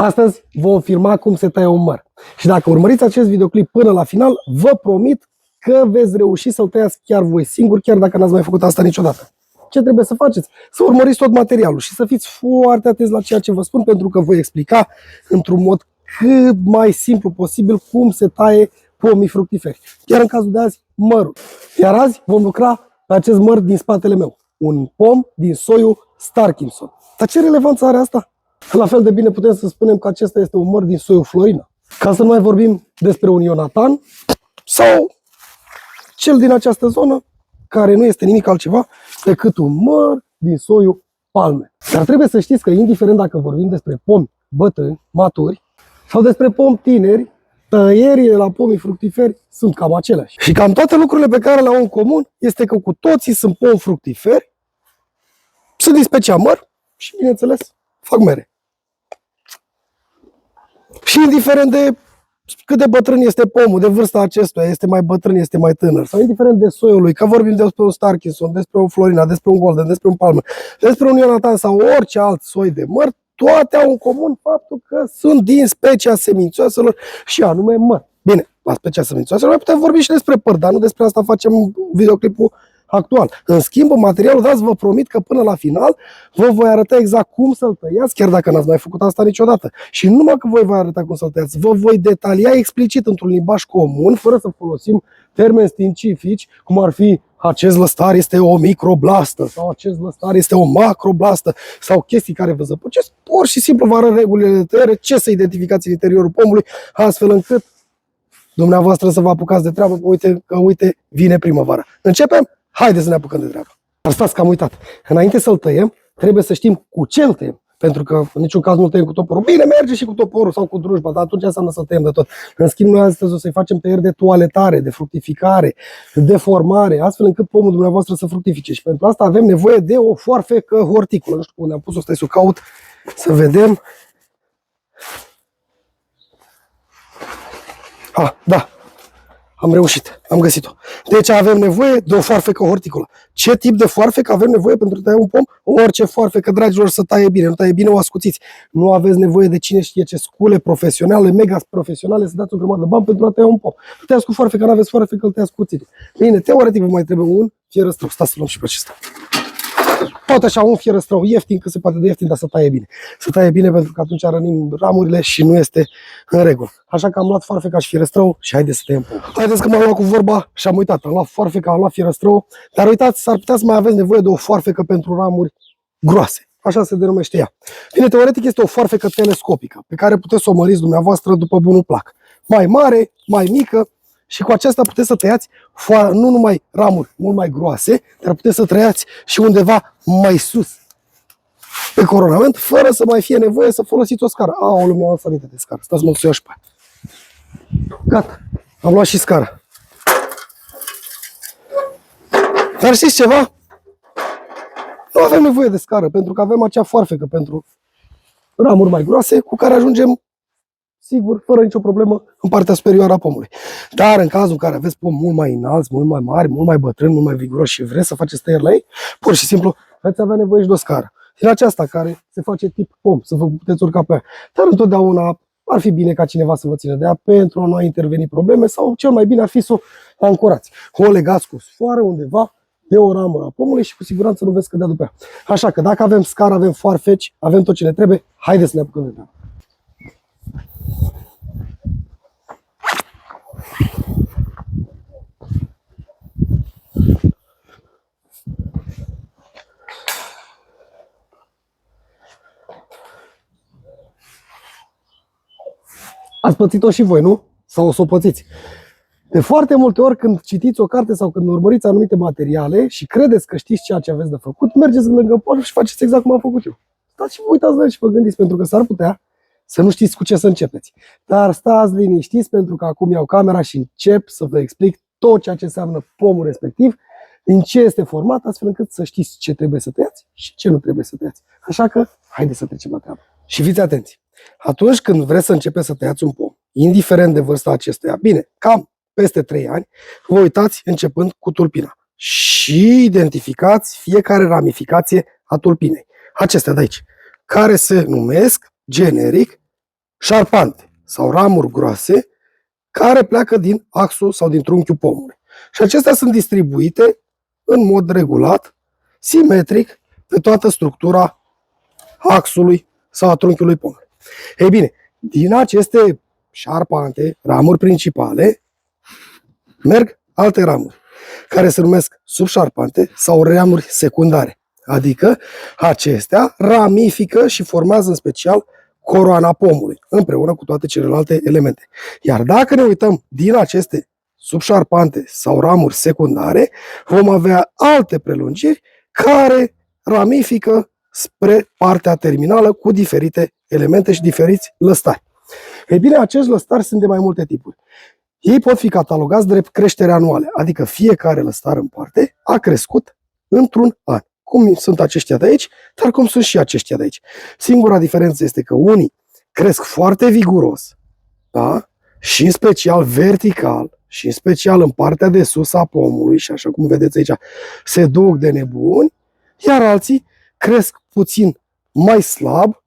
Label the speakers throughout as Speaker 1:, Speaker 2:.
Speaker 1: Astăzi vom filma cum se taie un măr. Și dacă urmăriți acest videoclip până la final, vă promit că veți reuși să-l tăiați chiar voi singuri, chiar dacă n-ați mai făcut asta niciodată. Ce trebuie să faceți? Să urmăriți tot materialul și să fiți foarte atenți la ceea ce vă spun, pentru că voi explica într-un mod cât mai simplu posibil cum se taie pomii fructiferi. Chiar în cazul de azi, mărul. Iar azi vom lucra la acest măr din spatele meu. Un pom din soiul Starkinson. Dar ce relevanță are asta? La fel de bine putem să spunem că acesta este un măr din soiul Florina. Ca să nu mai vorbim despre un Ionatan sau cel din această zonă, care nu este nimic altceva decât un măr din soiul palme. Dar trebuie să știți că, indiferent dacă vorbim despre pomi bătrâni, maturi, sau despre pomi tineri, tăierile la pomii fructiferi sunt cam aceleași. Și cam toate lucrurile pe care le au în comun este că cu toții sunt pomi fructiferi, sunt din specia măr și, bineînțeles, fac mere. Și indiferent de cât de bătrân este pomul, de vârsta acestuia, este mai bătrân, este mai tânăr, sau indiferent de soiul lui, că vorbim despre un Starkinson, despre un Florina, despre un Golden, despre un Palmer, despre un Ionatan sau orice alt soi de măr, toate au în comun faptul că sunt din specia semințoaselor și anume măr. Bine, la specia semințoaselor mai putem vorbi și despre păr, dar nu despre asta facem videoclipul actual. În schimb, în materialul de azi vă promit că până la final vă voi arăta exact cum să-l tăiați, chiar dacă n-ați mai făcut asta niciodată. Și nu numai că voi arăta cum să-l tăiați, vă voi detalia explicit într-un limbaj comun, fără să folosim termeni științifici, cum ar fi acest lăstar este o microblastă sau acest lăstar este o macroblastă sau chestii care vă zăpăcesc. Pur și simplu vă arăt regulile de tăiere, ce să identificați în interiorul pomului, astfel încât dumneavoastră să vă apucați de treabă, uite, vine primăvara. Începem? Haideți să ne apucăm de treabă. Dar stați că am uitat. Înainte să-l tăiem, trebuie să știm cu ce îl tăiem. Pentru că în niciun caz nu tăiem cu toporul. Bine, merge și cu toporul sau cu drujba, dar atunci înseamnă să tăiem de tot. În schimb, noi astăzi o să-i facem tăieri de toaletare, de fructificare, de formare, astfel încât pomul dumneavoastră să fructifice. Și pentru asta avem nevoie de o foarfecă horticolă. Nu știu unde am pus-o, stai să o caut, să vedem. Da. Am reușit, am găsit-o. Deci avem nevoie de o foarfecă horticolă. Ce tip de foarfecă avem nevoie pentru a tăia un pom? Orice foarfecă, dragilor, să taie bine. Nu taie bine, o ascuțiți. Nu aveți nevoie de cine știe ce scule profesionale, mega profesionale, să dați o grămadă de bani pentru a tăia un pom. Nu tăiați cu foarfecă, nu aveți foarfecă, îl tăiați cu cuțitul. Bine, teoretic vă mai trebuie un fierăstrău. Stați să luăm și pe acesta. Poate așa un fierăstrău ieftin, cât se poate de ieftin, dar să taie bine. Să taie bine pentru că atunci rănim ramurile și nu este în regulă. Așa că am luat foarfeca și fierăstrău și haideți să tăiem pomul. Haideți că m-am luat cu vorba și am uitat. Am luat foarfeca, am luat fierăstrău, dar uitați, s-ar putea să mai aveți nevoie de o foarfecă pentru ramuri groase. Așa se denumește ea. Bine, teoretic este o foarfecă telescopică, pe care puteți să o măriți dumneavoastră după bunul plac. Mai mare, mai mică. Și cu aceasta puteți să tăiați nu numai ramuri mult mai groase, dar puteți să tăiați și undeva mai sus pe coronament, fără să mai fie nevoie să folosiți o scară. Aoleu, mi-am luat aminte de scară. Stați mă să o iau și pe aia. Gata, am luat și scara. Dar știți ceva? Nu avem nevoie de scară, pentru că avem acea foarfecă pentru ramuri mai groase, cu care ajungem sigur, fără nicio problemă, în partea superioară a pomului. Dar în cazul în care aveți pom mult mai înalți, mult mai mari, mult mai bătrâni, mult mai viguroși și vreți să faceți tăieri la ei, pur și simplu veți avea nevoie și de o scară. Din aceasta care se face tip pom, să vă puteți urca pe ea. Dar întotdeauna ar fi bine ca cineva să vă țină de ea pentru a nu interveni probleme sau cel mai bine ar fi să o ancorați. O legați cu sfoară undeva de o ramură a pomului și cu siguranță nu veți cădea după ea. Așa că dacă avem scară, avem foarfeci, avem tot ce ne trebuie, haideți să ne apucăm de treabă. Ați pățit-o și voi, nu? Sau o să o pățiți. De foarte multe ori când citiți o carte sau când urmăriți anumite materiale și credeți că știți ceea ce aveți de făcut, mergeți lângă pom și faceți exact cum am făcut eu. Stați și vă uitați la el și vă gândiți, pentru că s-ar putea să nu știți cu ce să începeți. Dar stați liniștiți, pentru că acum iau camera și încep să vă explic tot ceea ce înseamnă pomul respectiv, din ce este format, astfel încât să știți ce trebuie să tăiați și ce nu trebuie să tăiați. Așa că, haideți să trecem la treabă. Și fiți atenți! Atunci când vreți să începeți să tăiați un pom, indiferent de vârsta acestuia, bine, cam peste 3 ani, vă uitați începând cu tulpina și identificați fiecare ramificație a tulpinei. Acestea de aici, care se numesc generic șarpante sau ramuri groase care pleacă din axul sau din trunchiul pomului. Și acestea sunt distribuite în mod regulat, simetric, pe toată structura axului sau a trunchiului pomului. Ei bine, din aceste șarpante, ramuri principale, merg alte ramuri, care se numesc subșarpante sau ramuri secundare. Adică acestea ramifică și formează în special coroana pomului, împreună cu toate celelalte elemente. Iar dacă ne uităm din aceste subșarpante sau ramuri secundare, vom avea alte prelungiri care ramifică spre partea terminală cu diferite elemente și diferiți lăstari. Ei bine, acești lăstari sunt de mai multe tipuri. Ei pot fi catalogați drept creștere anuale, adică fiecare lăstar în parte a crescut într-un an. Cum sunt aceștia de aici, dar cum sunt și aceștia de aici. Singura diferență este că unii cresc foarte viguros, da? Și în special vertical, și în special în partea de sus a pomului, și așa cum vedeți aici, se duc de nebuni, iar alții cresc puțin mai slab,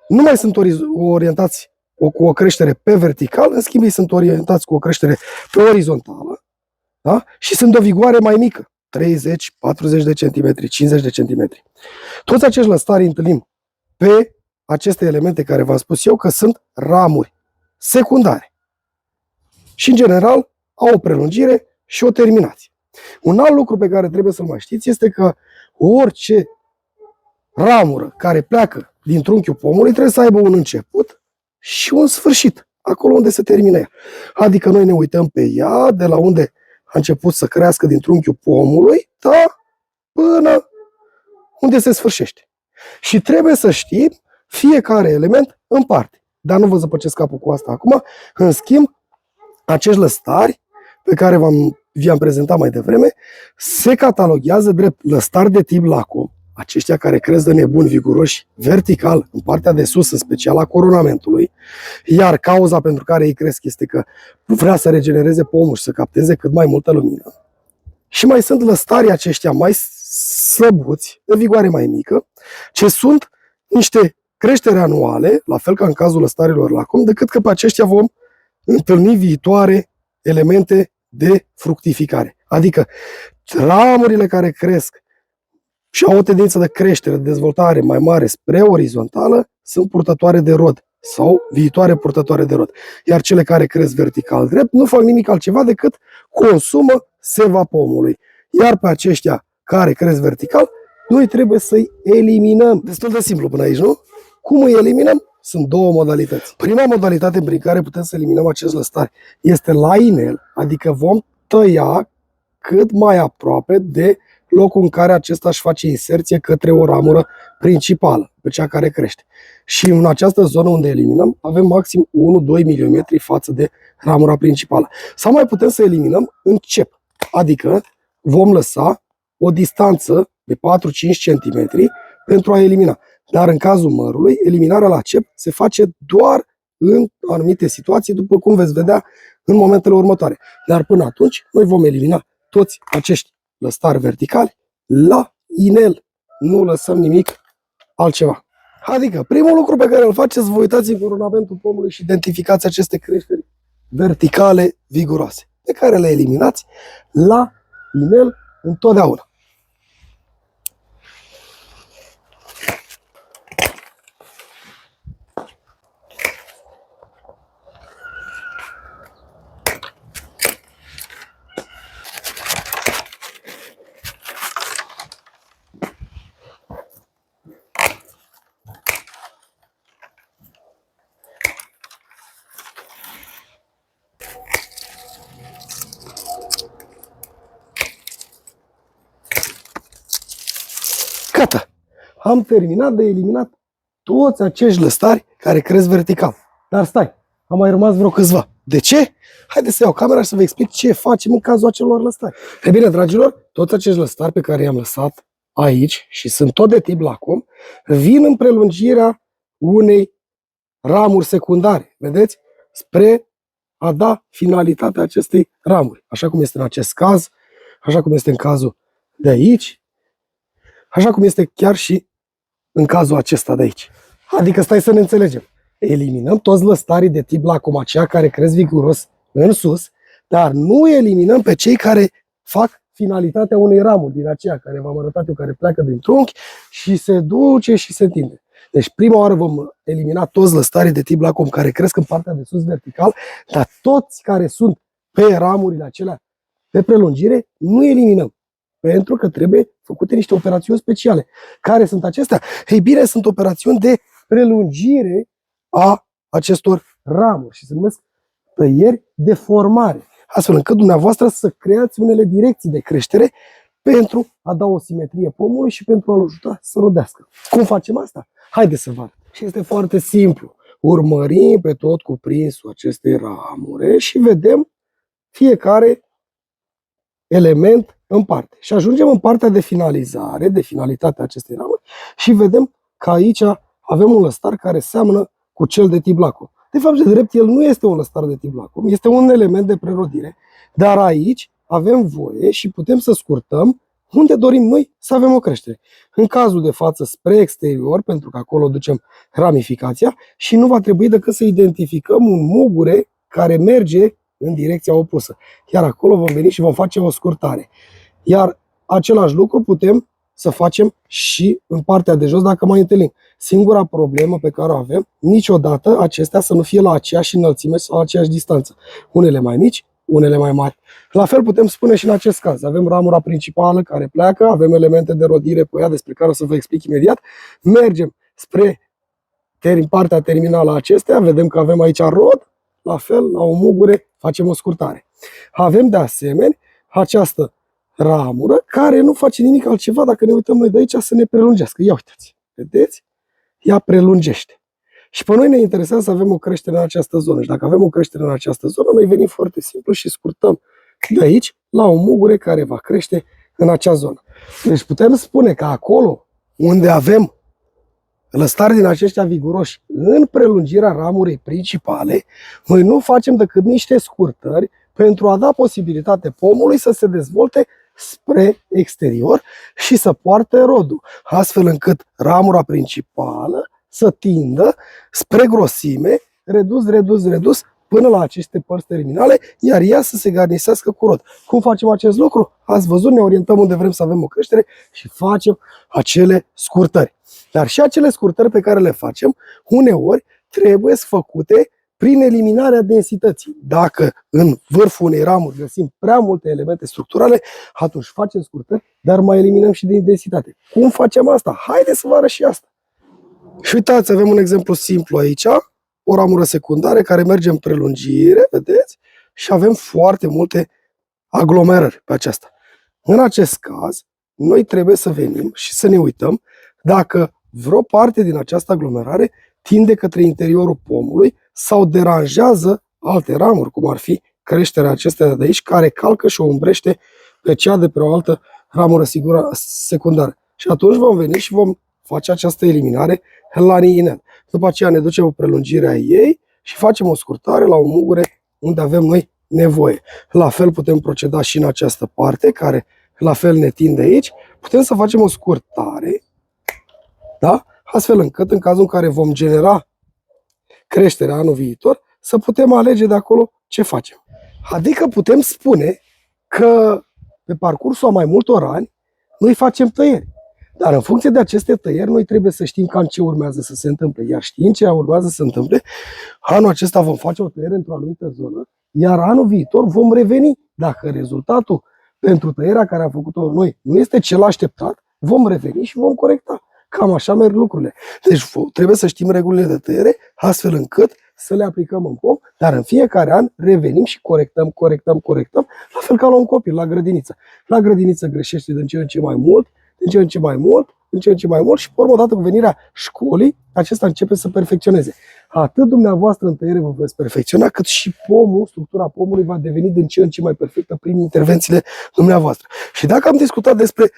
Speaker 1: nu mai sunt orientați cu o creștere pe vertical, în schimb ei sunt orientați cu o creștere pe orizontală, da? Și sunt de o vigoare mai mică, 30, 40 de centimetri, 50 de centimetri. Toți acești lăstari întâlnim pe aceste elemente care v-am spus eu că sunt ramuri secundare. Și în general au o prelungire și o terminație. Un alt lucru pe care trebuie să-l mai știți este că orice ramură care pleacă din trunchiul pomului trebuie să aibă un început și un sfârșit, acolo unde se termină ea. Adică noi ne uităm pe ea de la unde a început să crească din trunchiul pomului, da, până unde se sfârșește. Și trebuie să știm fiecare element în parte. Dar nu vă zăpăcesc capul cu asta acum. În schimb, acești lăstari pe care vi-am prezentat mai devreme se cataloghează drept lăstari de tip lacom, aceștia care cresc de nebuni viguroși vertical, în partea de sus, în special a coronamentului, iar cauza pentru care ei cresc este că vrea să regenereze pomul și să capteze cât mai multă lumină. Și mai sunt lăstarii aceștia mai slăbuți, de vigoare mai mică, ce sunt niște creșteri anuale, la fel ca în cazul lăstarilor lacom, decât că pe aceștia vom întâlni viitoare elemente de fructificare. Adică ramurile care cresc și au o tendință de creștere, de dezvoltare mai mare spre orizontală, sunt purtătoare de rod sau viitoare purtătoare de rod. Iar cele care cresc vertical drept nu fac nimic altceva decât consumă seva pomului. Iar pe aceștia care cresc vertical, noi trebuie să-i eliminăm. Destul de simplu până aici, nu? Cum îi eliminăm? Sunt două modalități. Prima modalitate prin care putem să eliminăm acest lăstar este la inel, adică vom tăia cât mai aproape de locul în care acesta își face inserție către o ramură principală, pe cea care crește. Și în această zonă unde eliminăm, avem maxim 1-2 mm față de ramura principală. Sau mai putem să eliminăm în cep, adică vom lăsa o distanță de 4-5 cm pentru a elimina. Dar în cazul mărului, eliminarea la cep se face doar în anumite situații, după cum veți vedea în momentele următoare. Dar până atunci, noi vom elimina toți acești lăstari verticali la inel. Nu lăsăm nimic altceva. Adică, primul lucru pe care îl faceți, vă uitați în coronamentul pomului și identificați aceste creșteri verticale viguroase, pe care le eliminați la inel întotdeauna. Gata! Am terminat de eliminat toți acești lăstari care cresc vertical. Dar stai, am mai rămas vreo câțiva. De ce? Haideți să iau camera și să vă explic ce facem în cazul acelor lăstari. E bine, dragilor, toți acești lăstari pe care i-am lăsat aici și sunt tot de tip lacom, vin în prelungirea unei ramuri secundare, vedeți? Spre a da finalitatea acestei ramuri. Așa cum este în acest caz, așa cum este în cazul de aici, așa cum este chiar și în cazul acesta de aici. Adică stai să ne înțelegem. eliminăm toți lăstarii de tip lacom, aceia care cresc viguros în sus, dar nu eliminăm pe cei care fac finalitatea unei ramuri din aceea care v-am arătat eu, care pleacă din trunchi și se duce și se întinde. Deci prima oară vom elimina toți lăstarii de tip lacom care cresc în partea de sus vertical, dar toți care sunt pe ramurile acelea de prelungire nu eliminăm. Pentru că trebuie făcute niște operațiuni speciale. Care sunt acestea? Ei bine, sunt operațiuni de prelungire a acestor ramuri și se numesc tăieri de formare. Astfel încât dumneavoastră să creați unele direcții de creștere pentru a da o simetrie pomului și pentru a-l ajuta să rodească. Cum facem asta? Haideți să vă arăt. Și este foarte simplu. Urmărim pe tot cuprinsul acestei ramure și vedem fiecare element în parte. Și ajungem în partea de finalizare, de finalitatea acestei ramuri și vedem că aici avem un lăstar care seamănă cu cel de tip lacom. De fapt, de drept, el nu este un lăstar de tip lacom, este un element de prerodire, dar aici avem voie și putem să scurtăm unde dorim noi să avem o creștere. În cazul de față spre exterior, pentru că acolo ducem ramificația și nu va trebui decât să identificăm un mugure care merge în direcția opusă. Iar acolo vom veni și vom face o scurtare. Iar același lucru putem să facem și în partea de jos dacă mai întâlnim. Singura problemă pe care o avem, niciodată acestea să nu fie la aceeași înălțime sau la aceeași distanță. Unele mai mici, unele mai mari. La fel putem spune și în acest caz. Avem ramura principală care pleacă, avem elemente de rodire pe ea despre care o să vă explic imediat. Mergem spre partea terminală a acestea, vedem că avem aici rod, la fel, la o mugure facem o scurtare. Avem de asemenea această ramură care nu face nimic altceva dacă ne uităm noi de aici să ne prelungească. Ia uitați, vedeți? Ea prelungește. Și pe noi ne interesează să avem o creștere în această zonă. Și dacă avem o creștere în această zonă, noi venim foarte simplu și scurtăm de aici la o mugure care va crește în acea zonă. Deci putem spune că acolo unde avem lăstari din aceștia viguroși în prelungirea ramurii principale, noi nu facem decât niște scurtări pentru a da posibilitate pomului să se dezvolte spre exterior și să poarte rodul, astfel încât ramura principală să tindă spre grosime, redus, până la aceste părți terminale, iar ea să se garnisească cu rod. Cum facem acest lucru? Ați văzut, ne orientăm unde vrem să avem o creștere și facem acele scurtări. Dar și acele scurtări pe care le facem, uneori trebuie făcute prin eliminarea densității. Dacă în vârful unei ramuri găsim prea multe elemente structurale, atunci facem scurtări, dar mai eliminăm și din densitate. Cum facem asta? Haideți să vă arăt și asta. Și uitați, avem un exemplu simplu aici, o ramură secundară care merge în prelungire, vedeți? Și avem foarte multe aglomerări pe aceasta. În acest caz, noi trebuie să venim și să ne uităm dacă vreo parte din această aglomerare tinde către interiorul pomului sau deranjează alte ramuri, cum ar fi creșterea acestea de aici, care calcă și o umbrește pe cea de pe o altă ramură secundară. Și atunci vom veni și vom face această eliminare la inel. După aceea ne ducem o prelungire a ei și facem o scurtare la o mugure unde avem noi nevoie. La fel putem proceda și în această parte, care la fel ne tinde aici. Putem să facem o scurtare, da? Astfel încât în cazul în care vom genera creșterea anul viitor, să putem alege de acolo ce facem. Adică putem spune că pe parcursul a mai multor ani noi facem tăieri. Dar în funcție de aceste tăieri, noi trebuie să știm cam ce urmează să se întâmple. Iar știind ce urmează să se întâmple, anul acesta vom face o tăiere într-o anumită zonă, iar anul viitor vom reveni. Dacă rezultatul pentru tăierea care am făcut-o noi nu este cel așteptat, vom reveni și vom corecta. Cam așa merg lucrurile. Deci trebuie să știm regulile de tăiere, astfel încât să le aplicăm în pom, dar în fiecare an revenim și corectăm, la fel ca la un copil, la grădiniță. La grădiniță greșește din ce în ce mai mult, și pe urmă, odată cu venirea școlii, acesta începe să perfecționeze. Atât dumneavoastră în tăiere vă veți perfecționa, cât și pomul, structura pomului va deveni din ce în ce mai perfectă prin intervențiile dumneavoastră. Și dacă am discutat despre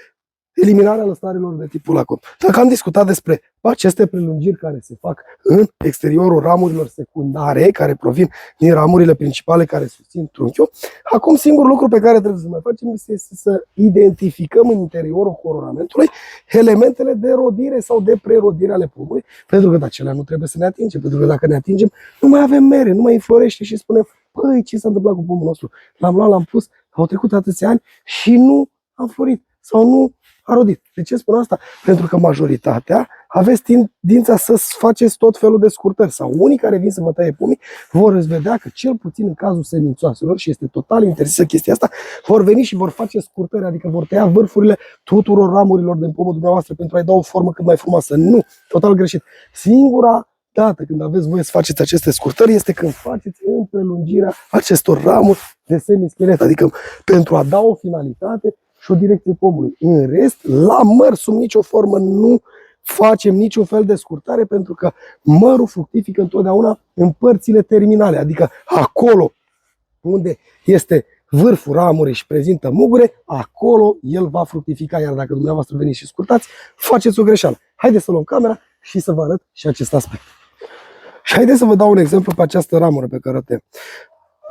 Speaker 1: eliminarea lăstarilor de tipul acum. Dacă am discutat despre aceste prelungiri care se fac în exteriorul ramurilor secundare, care provin din ramurile principale care susțin trunchiul, acum singurul lucru pe care trebuie să mai facem este să identificăm în interiorul coronamentului elementele de rodire sau de prerodire ale pomului, pentru că de acelea nu trebuie să ne atingem, pentru că dacă ne atingem, nu mai avem mere, nu mai înflorește și spunem, păi, ce s-a întâmplat cu pomul nostru? L-am luat, l-am pus, au trecut atâția ani și nu am florit sau nu a rodit. De ce spun asta? Pentru că majoritatea aveți tendința să faceți tot felul de scurtări sau unii care vin să vă taie pomii vor vedea că cel puțin în cazul semințoaselor, și este total interzisă chestia asta, vor veni și vor face scurtări, adică vor tăia vârfurile tuturor ramurilor din pomul dumneavoastră pentru a-i da o formă cât mai frumoasă. Nu, total greșit. Singura dată când aveți voie să faceți aceste scurtări este când faceți în prelungirea acestor ramuri de semischelet, adică pentru a da o finalitate și o direcție pomului. În rest, la măr, sub nicio formă, nu facem niciun fel de scurtare, pentru că mărul fructifică întotdeauna în părțile terminale, adică acolo unde este vârful ramurii și prezintă mugure, acolo el va fructifica, iar dacă dumneavoastră veniți și scurtați, faceți o greșeală. Haideți să luăm camera și să vă arăt și acest aspect. Și haideți să vă dau un exemplu pe această ramură pe care o tem.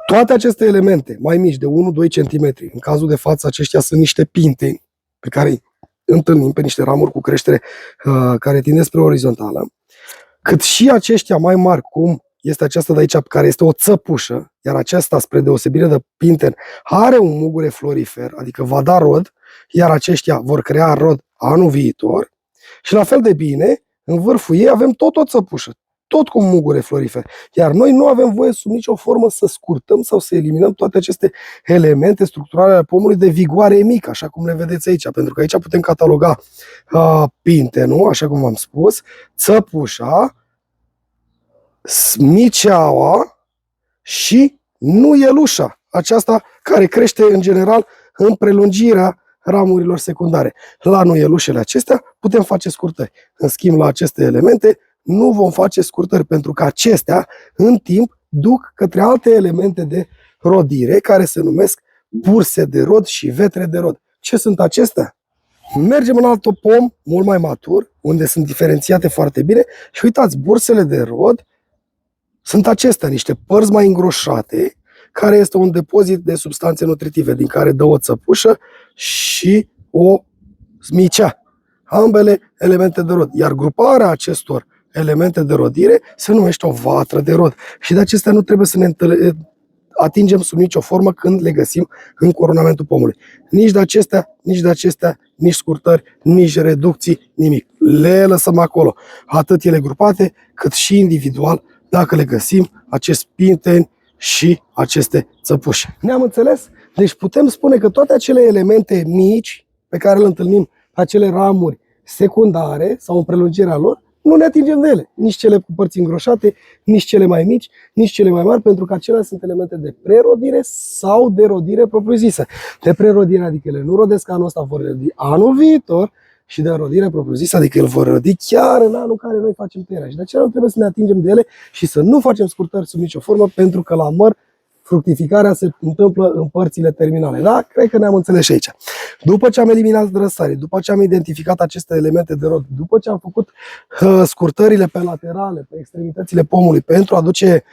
Speaker 1: Toate aceste elemente mai mici de 1-2 cm, în cazul de față aceștia sunt niște pinte pe care îi întâlnim pe niște ramuri cu creștere care tinde spre orizontală, cât și aceștia mai mari, cum este aceasta de aici, care este o țăpușă, iar aceasta, spre deosebire de pinten, are un mugure florifer, adică va da rod, iar aceștia vor crea rod anul viitor. Și la fel de bine, în vârful ei avem tot o țăpușă, tot cu mugure florifer. Iar noi nu avem voie sub nicio formă să scurtăm sau să eliminăm toate aceste elemente structurale ale pomului de vigoare mică, așa cum le vedeți aici. Pentru că aici putem cataloga pintenul, așa cum am spus, țăpușa, miceaua și nuielușa, aceasta care crește în general în prelungirea ramurilor secundare. La nuielușele acestea putem face scurtări. În schimb, la aceste elemente nu vom face scurtări, pentru că acestea, în timp, duc către alte elemente de rodire, care se numesc burse de rod și vetre de rod. Ce sunt acestea? Mergem în alt pom, mult mai matur, unde sunt diferențiate foarte bine și uitați, bursele de rod sunt acestea, niște părți mai îngroșate, care este un depozit de substanțe nutritive, din care dă o țăpușă și o smicea. Ambele elemente de rod. Iar gruparea acestor elemente de rodire se numește o vatră de rod. Și de acestea nu trebuie să ne atingem sub nicio formă când le găsim în coronamentul pomului. Nici de acestea, nici de acestea, nici scurtări, nici reducții, nimic. Le lăsăm acolo. Atât ele grupate, cât și individual, dacă le găsim, acest pinten și aceste țăpuși. Ne-am înțeles? Deci putem spune că toate acele elemente mici pe care le întâlnim, acele ramuri secundare sau în prelungirea lor, nu ne atingem de ele. Nici cele cu părți îngroșate, nici cele mai mici, nici cele mai mari, pentru că acelea sunt elemente de prerodire sau de rodire propriu-zisă. De prerodire, adică ele nu rodesc anul ăsta, vor rodi anul viitor, și de rodire propriu-zisă, adică el vor rodi chiar în anul în care noi facem tăierea. Și de aceea nu trebuie să ne atingem de ele și să nu facem scurtări sub nicio formă, pentru că la măr fructificarea se întâmplă în părțile terminale. Da? Cred că ne-am înțeles și aici. După ce am eliminat drăsarii, după ce am identificat aceste elemente de rod, după ce am făcut scurtările pe laterale, pe extremitățile pomului, pentru a aduce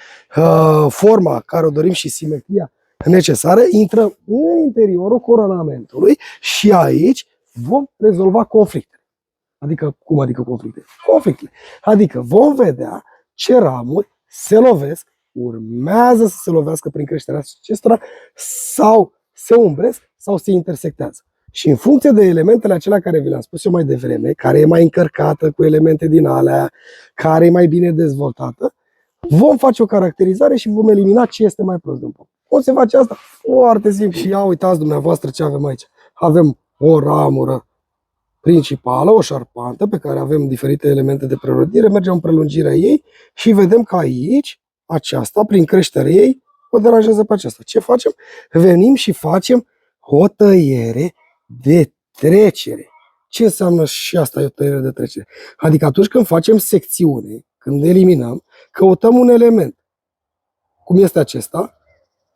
Speaker 1: forma care o dorim și simetria necesară, intrăm în interiorul coronamentului și aici vom rezolva conflicte. Adică, cum adică conflicte? Conflictele. Adică vom vedea ce ramuri se lovesc, urmează să se lovească prin creșterea acestora, sau se umbresc, sau se intersectează. Și în funcție de elementele acelea care vi le-am spus eu mai devreme, care e mai încărcată cu elemente din alea, care e mai bine dezvoltată, vom face o caracterizare și vom elimina ce este mai prost din pom. Cum se face asta? Foarte simplu. Și ia uitați dumneavoastră ce avem aici. Avem o ramură principală, o șarpantă, pe care avem diferite elemente de prerodire, mergem în prelungirea ei și vedem că aici, aceasta, prin creșterea ei, o deranjează pe aceasta. Ce facem? Venim și facem o tăiere de trecere. Ce înseamnă și asta e o tăiere de trecere? Adică atunci când facem secțiune, când eliminăm, căutăm un element. Cum este acesta,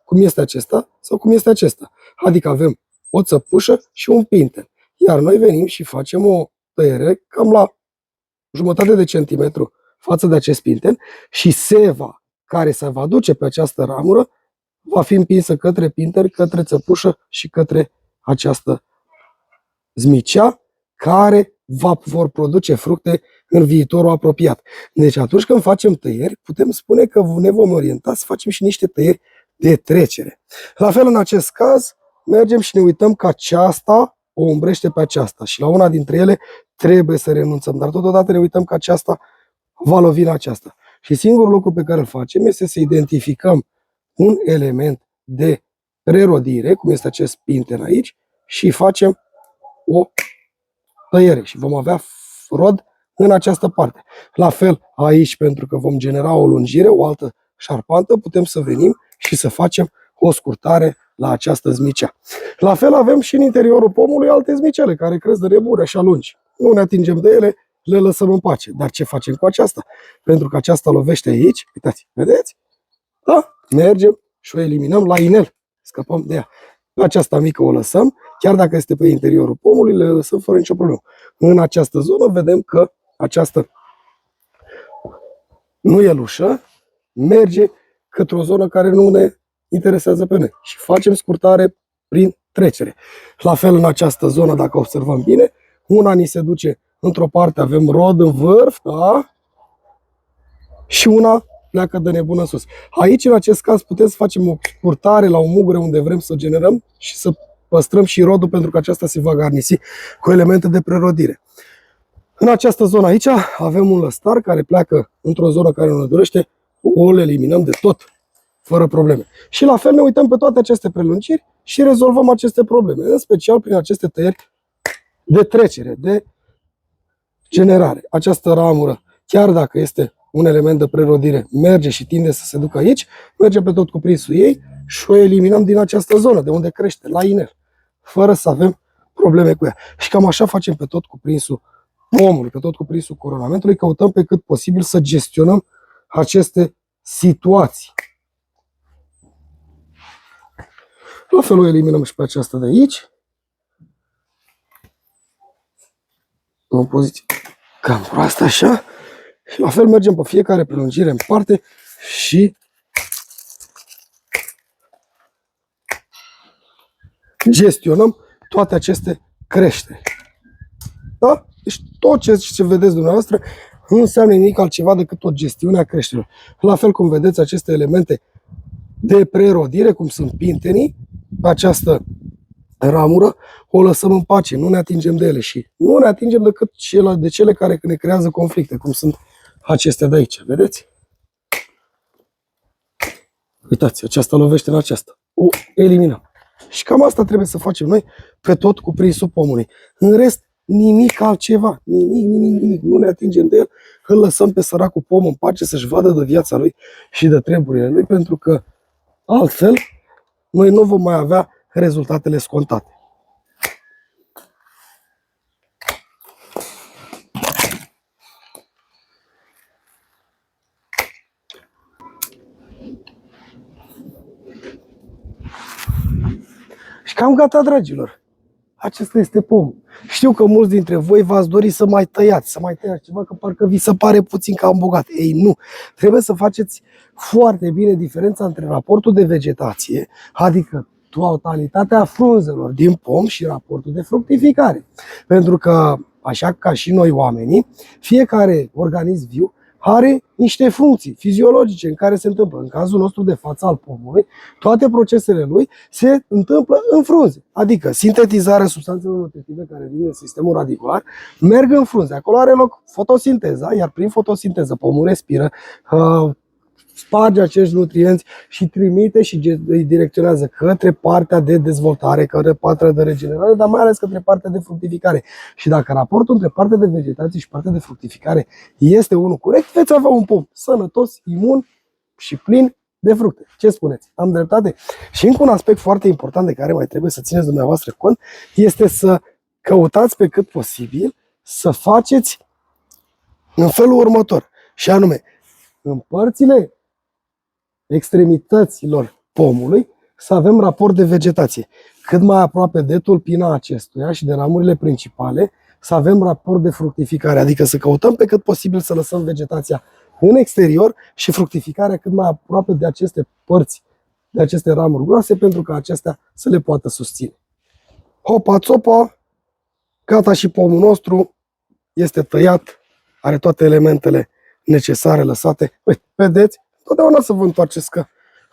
Speaker 1: cum este acesta sau cum este acesta. Adică avem o țăpușă și un pinten. Iar noi venim și facem o tăiere cam la jumătate de centimetru față de acest pinten și seva care se va duce pe această ramură va fi împinsă către pinten, către țăpușă și către această zmicea care vor produce fructe în viitorul apropiat. Deci atunci când facem tăieri, putem spune că ne vom orienta să facem și niște tăieri de trecere. La fel în acest caz, mergem și ne uităm că aceasta o umbrește pe aceasta și la una dintre ele trebuie să renunțăm, dar totodată ne uităm că aceasta va lovi în aceasta. Și singurul lucru pe care îl facem este să identificăm un element de prerodire, cum este acest pinten aici, și facem o tăiere și vom avea rod în această parte. La fel aici, pentru că vom genera o lungire, o altă șarpantă, putem să venim și să facem o scurtare la această zmicea. La fel avem și în interiorul pomului alte zmicele care cresc de nebune așa lungi. Nu ne atingem de ele, le lăsăm în pace. Dar ce facem cu aceasta? Pentru că aceasta lovește aici, uitați, vedeți? Da? Mergem și o eliminăm la inel. Scăpăm de ea. Aceasta mică o lăsăm, chiar dacă este pe interiorul pomului, le lăsăm fără nicio problemă. În această zonă vedem că această nuielușă merge către o zonă care nu ne interesează pe noi și facem scurtare prin trecere. La fel în această zonă, dacă observăm bine, una ni se duce într-o parte, avem rod în vârf, da? Și una pleacă de nebună sus. Aici, în acest caz, putem să facem o scurtare la o mugure unde vrem să generăm și să păstrăm și rodul, pentru că aceasta se va garnisi cu elemente de prerodire. În această zonă aici avem un lăstar care pleacă într-o zonă care nu ne dorește, o le eliminăm de tot, fără probleme. Și la fel ne uităm pe toate aceste prelungiri și rezolvăm aceste probleme, în special prin aceste tăieri de trecere, de generare. Această ramură, chiar dacă este un element de prerodire, merge și tinde să se ducă aici, merge pe tot cuprinsul ei și o eliminăm din această zonă, de unde crește, la inel, fără să avem probleme cu ea. Și cam așa facem pe tot cuprinsul pomului, pe tot cuprinsul coronamentului, căutăm pe cât posibil să gestionăm aceste situații. La fel o eliminăm și pe aceasta de aici. În poziție cam proastă așa. Și la fel mergem pe fiecare prelungire în parte și gestionăm toate aceste creșteri. Da? Deci tot ce vedeți dumneavoastră nu înseamnă nimic altceva decât o gestiune a creșterilor. La fel cum vedeți aceste elemente de prerodire, cum sunt pintenii, pe această ramură, o lăsăm în pace, nu ne atingem de ele și nu ne atingem decât de cele care ne creează conflicte, cum sunt acestea de aici, vedeți? Uitați, aceasta lovește în aceasta. O eliminăm. Și cam asta trebuie să facem noi pe tot cuprinsul pomului. În rest, nimic altceva. Nimic. Nu ne atingem de el. Îl lăsăm pe săracul pom în pace să-și vadă de viața lui și de treburile lui, pentru că altfel noi nu vom mai avea rezultatele scontate. Și cam gata, dragilor. Acesta este pomul. Știu că mulți dintre voi v-ați dori să mai tăiați ceva, că parcă vi se pare puțin cam bogat. Ei, nu. Trebuie să faceți foarte bine diferența între raportul de vegetație, adică totalitatea frunzelor din pom, și raportul de fructificare. Pentru că, așa ca și noi oamenii, fiecare organism viu are niște funcții fiziologice în care se întâmplă. În cazul nostru de față al pomului, toate procesele lui se întâmplă în frunze. Adică sintetizarea substanțelor nutritive care vin în sistemul radicular merg în frunze. Acolo are loc fotosinteza, iar prin fotosinteză pomul respiră, sparge acești nutrienți și trimite și îi direcționează către partea de dezvoltare, către partea de regenerare, dar mai ales către partea de fructificare. Și dacă raportul între partea de vegetație și partea de fructificare este unul corect, veți avea un pom sănătos, imun și plin de fructe. Ce spuneți? Am dreptate? Și încă un aspect foarte important de care mai trebuie să țineți dumneavoastră cont este să căutați pe cât posibil să faceți în felul următor, și anume, în părțile extremităților pomului, să avem raport de vegetație cât mai aproape de tulpina acestuia și de ramurile principale, să avem raport de fructificare, adică să căutăm pe cât posibil să lăsăm vegetația în exterior și fructificarea cât mai aproape de aceste părți, de aceste ramuri groase, pentru ca acestea să le poată susține. Hopa, țopa, gata și pomul nostru este tăiat, are toate elementele necesare lăsate. Uite, vedeți, totdeauna să vă întoarceți că,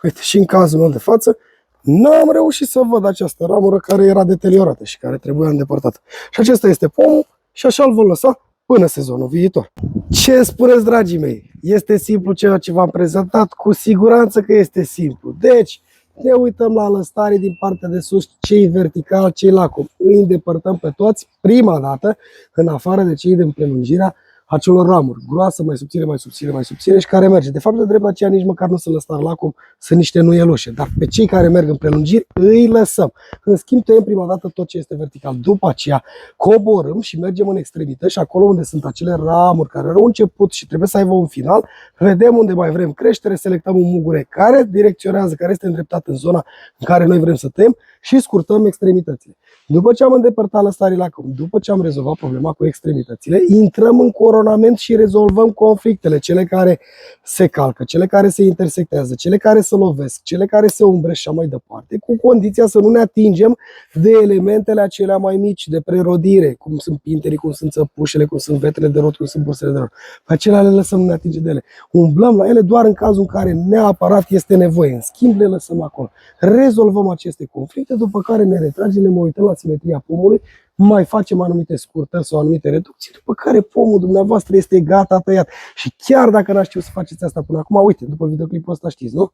Speaker 1: uite, și în cazul meu de față, n-am reușit să văd această ramură care era deteriorată și care trebuia îndepărtată. Și acesta este pomul și așa îl vom lăsa până sezonul viitor. Ce spuneți, dragii mei? Este simplu ceea ce v-am prezentat? Cu siguranță că este simplu. Deci, ne uităm la lăstarii din partea de sus, cei vertical, cei lacom. Îi îndepărtăm pe toți prima dată, în afară de cei din prelungirea acelor ramuri, groasă, mai subțire, mai subțire, mai subțire și care merge. De fapt, de drept aceea nici măcar nu sunt lăstari lacom, sunt niște nuielușe, dar pe cei care merg în prelungiri îi lăsăm. În schimb, tăiem prima dată tot ce este vertical. După aceea coborâm și mergem în extremități și acolo unde sunt acele ramuri care au început și trebuie să aibă un final, vedem unde mai vrem creștere, selectăm un mugure care direcționează, care este îndreptat în zona în care noi vrem să tăiem și scurtăm extremitățile. După ce am îndepărtat lăstarii lacom, după ce am rezolvat problema cu extremitățile, intrăm în coronament și rezolvăm conflictele, cele care se calcă, cele care se intersectează, cele care se lovesc, cele care se umbre și așa mai departe, cu condiția să nu ne atingem de elementele acelea mai mici de prerodire, cum sunt pinterii, cum sunt țăpușele, cum sunt vetele de rod, cum sunt bursele de rod. Pe acelea le lăsăm, nu ne atingem de ele. Umblăm la ele doar în cazul în care neapărat este nevoie. În schimb, le lăsăm acolo. Rezolvăm aceste conflicte, după care ne retragem, ne uităm la simetria pomului, mai facem anumite scurtări sau anumite reducții, după care pomul dumneavoastră este gata tăiat. Și chiar dacă n-ați știut să faceți asta până acum, uite, după videoclipul ăsta știți, nu?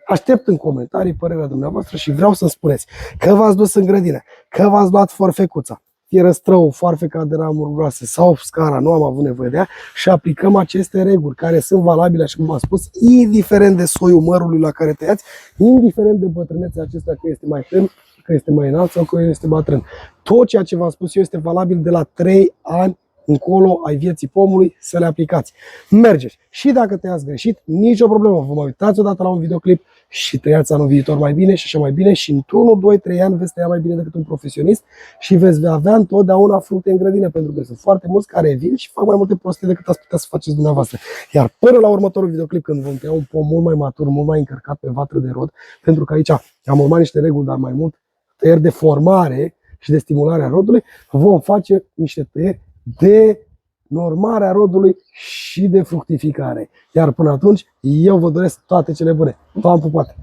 Speaker 1: Aștept în comentarii părerea dumneavoastră și vreau să spuneți că v-ați dus în grădină, că v-ați luat forfecuța, fie răstrău, foarfeca de ramuri groase sau scara, nu am avut nevoie de ea, și aplicăm aceste reguli care sunt valabile, așa cum am spus, indiferent de soiul mărului la care tăiați, indiferent de bătrânețea acesta, că este mai tânăr, că este mai înalt sau că este bătrân. Tot ceea ce v-am spus eu este valabil de la 3 ani încolo ai vieții pomului, să le aplicați. Mergeți. Și dacă tăiați greșit, nicio problemă. Vă mai uitați odată la un videoclip și tăiați anul viitor mai bine și așa mai bine și într-1, 2, 3 ani veți tăia mai bine decât un profesionist și veți avea întotdeauna fructe în grădină, pentru că sunt foarte mulți care vin și fac mai multe prostii decât ați putea să faceți dumneavoastră. Iar până la următorul videoclip, când vom tăia un pom mult mai matur, mult mai încărcat pe vatră de rod, pentru că aici am urmat niște reguli, dar mai mult tăieri de formare și de stimulare a rodului, vom face niște tăieri de normarea rodului și de fructificare. Iar până atunci, eu vă doresc toate cele bune. V-am pupat!